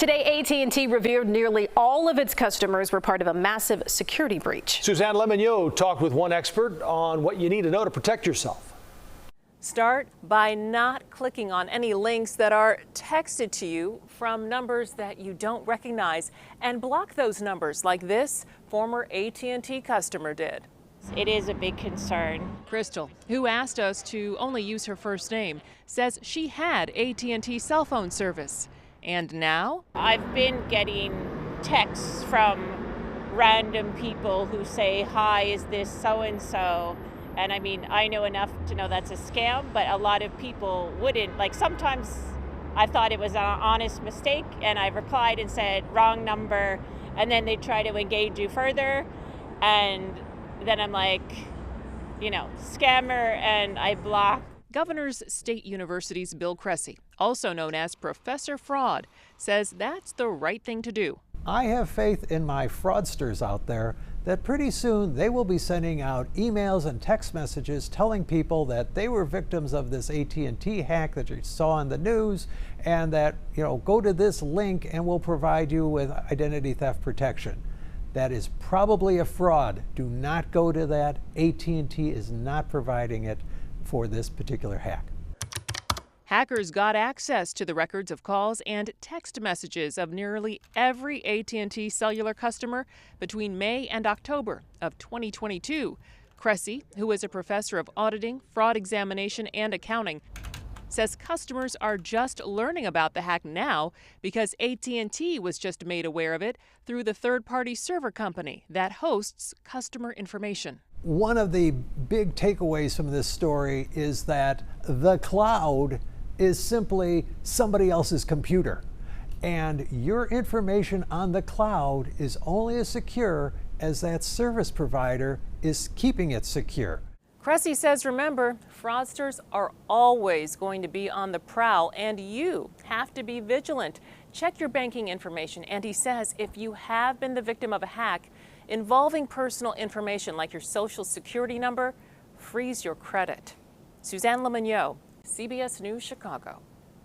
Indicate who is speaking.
Speaker 1: Today, AT&T revealed nearly all of its customers were part of a massive security breach.
Speaker 2: Suzanne Lemonnier talked with one expert on what you need to know to protect yourself.
Speaker 3: Start by not clicking on any links that are texted to you from numbers that you don't recognize, and block those numbers like this former AT&T customer did.
Speaker 4: It is a big concern.
Speaker 3: Crystal, who asked us to only use her first name, says she had AT&T cell phone service. And now?
Speaker 4: I've been getting texts from random people who say, "Hi, is this so-and-so?" And I mean, I know enough to know that's a scam, but a lot of people wouldn't. Like, sometimes I thought it was an honest mistake, and I replied and said, "Wrong number," and then they try to engage you further, and then I'm like, scammer, and I block.
Speaker 3: Governors State University's Bill Cressy, also known as Professor Fraud, says that's the right thing to do.
Speaker 5: I have faith in my fraudsters out there that pretty soon they will be sending out emails and text messages telling people that they were victims of this AT&T hack that you saw in the news, and that, go to this link and we'll provide you with identity theft protection. That is probably a fraud. Do not go to that. AT&T is not providing it for this particular hack.
Speaker 3: Hackers got access to the records of calls and text messages of nearly every AT&T cellular customer between May and October of 2022. Cressy, who is a professor of auditing, fraud examination, and accounting, says customers are just learning about the hack now because AT&T was just made aware of it through the third-party server company that hosts customer information.
Speaker 5: One of the big takeaways from this story is that the cloud is simply somebody else's computer, and your information on the cloud is only as secure as that service provider is keeping it secure.
Speaker 3: Cressy says, remember, fraudsters are always going to be on the prowl, and you have to be vigilant. Check your banking information, and he says if you have been the victim of a hack involving personal information like your social security number, freeze your credit. Suzanne Lemonnier, CBS News, Chicago.